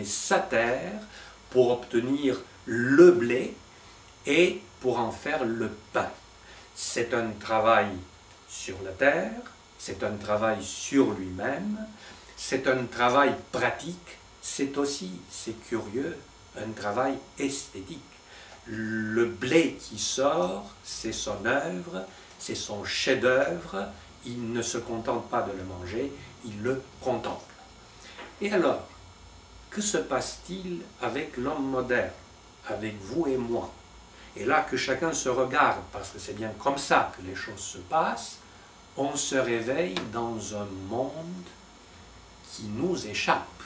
sa terre pour obtenir le blé et pour en faire le pain. C'est un travail sur la terre, c'est un travail sur lui-même, c'est un travail pratique, c'est aussi, c'est curieux, un travail esthétique. Le blé qui sort, c'est son œuvre, c'est son chef-d'œuvre, il ne se contente pas de le manger, il le contemple. Et alors, que se passe-t-il avec l'homme moderne, avec vous et moi? Et là que chacun se regarde, parce que c'est bien comme ça que les choses se passent, on se réveille dans un monde qui nous échappe.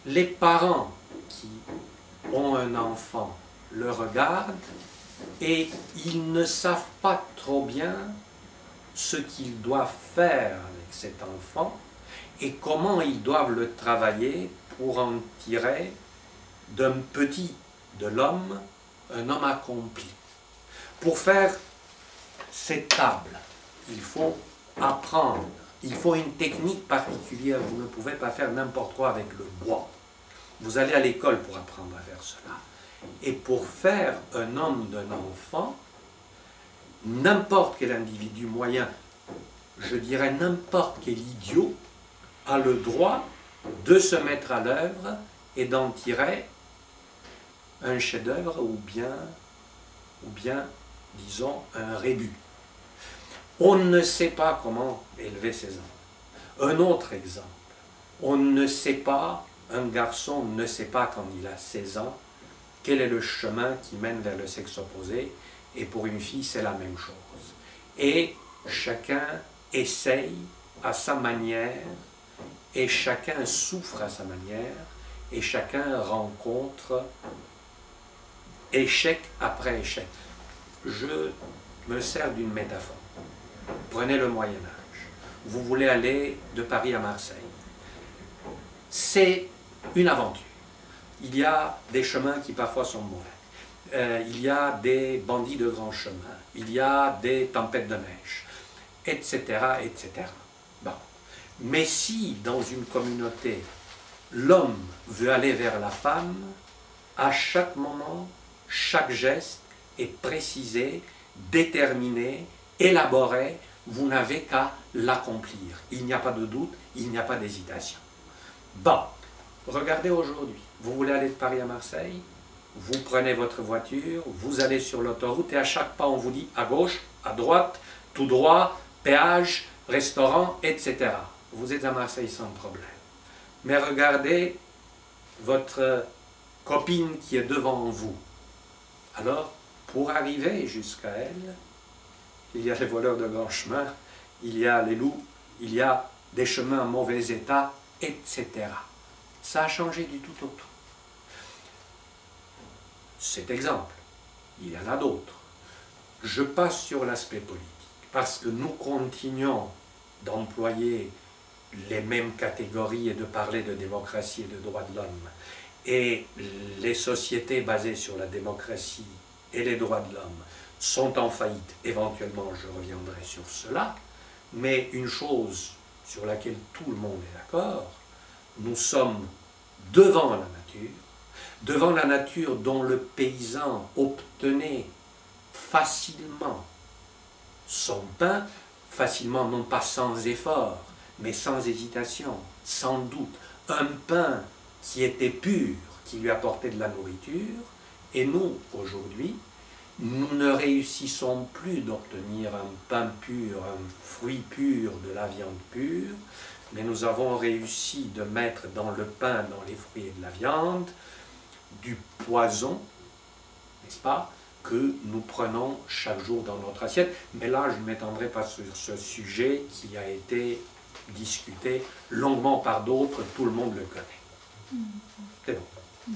Les parents qui ont un enfant le regardent et ils ne savent pas trop bien ce qu'ils doivent faire avec cet enfant et comment ils doivent le travailler pour en tirer d'un petit, de l'homme, un homme accompli. Pour faire cette table, il faut apprendre, il faut une technique particulière, vous ne pouvez pas faire n'importe quoi avec le bois. Vous allez à l'école pour apprendre à faire cela. Et pour faire un homme d'un enfant, n'importe quel individu moyen, je dirais n'importe quel idiot, a le droit de se mettre à l'œuvre et d'en tirer un chef-d'œuvre ou bien, disons, un rébut. On ne sait pas comment élever ses enfants. Un autre exemple, on ne sait pas, un garçon ne sait pas quand il a 16 ans, quel est le chemin qui mène vers le sexe opposé, et pour une fille, c'est la même chose. Et chacun essaye à sa manière, et chacun souffre à sa manière, et chacun rencontre échec après échec. Je me sers d'une métaphore. Prenez le Moyen-Âge. Vous voulez aller de Paris à Marseille. C'est une aventure. Il y a des chemins qui parfois sont mauvais. Il y a des bandits de grands chemins. Il y a des tempêtes de neige, etc., etc. Bon. Mais si, dans une communauté, l'homme veut aller vers la femme, à chaque moment, chaque geste est précisé, déterminé, élaboré, vous n'avez qu'à l'accomplir. Il n'y a pas de doute, il n'y a pas d'hésitation. Bon, regardez aujourd'hui, vous voulez aller de Paris à Marseille, vous prenez votre voiture, vous allez sur l'autoroute et à chaque pas on vous dit à gauche, à droite, tout droit, péage, restaurant, etc. Vous êtes à Marseille sans problème. Mais regardez votre copine qui est devant vous. Alors, pour arriver jusqu'à elle, il y a les voleurs de grands chemins, il y a les loups, il y a des chemins en mauvais état, etc. Ça a changé du tout au tout. Cet exemple, il y en a d'autres. Je passe sur l'aspect politique, parce que nous continuons d'employer les mêmes catégories et de parler de démocratie et de droits de l'homme. Et les sociétés basées sur la démocratie et les droits de l'homme sont en faillite. Éventuellement, je reviendrai sur cela. Mais une chose sur laquelle tout le monde est d'accord, nous sommes devant la nature dont le paysan obtenait facilement son pain, facilement non pas sans effort, mais sans hésitation, sans doute, un pain qui était pur, qui lui apportait de la nourriture, et nous, aujourd'hui, nous ne réussissons plus d'obtenir un pain pur, un fruit pur, de la viande pure, mais nous avons réussi de mettre dans le pain, dans les fruits et de la viande, du poison, n'est-ce pas, que nous prenons chaque jour dans notre assiette. Mais là, je ne m'étendrai pas sur ce sujet qui a été discuté longuement par d'autres, tout le monde le connaît. C'est bon.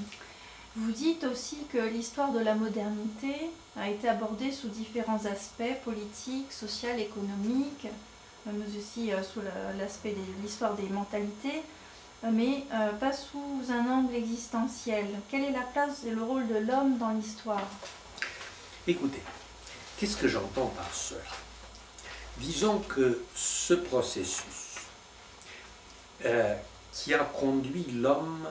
Vous dites aussi que l'histoire de la modernité a été abordée sous différents aspects, politiques, social, économiques, mais aussi sous l'aspect de l'histoire des mentalités, mais pas sous un angle existentiel. Quelle est la place et le rôle de l'homme dans l'histoire? Écoutez, qu'est-ce que j'entends par cela? Disons que ce processus qui a conduit l'homme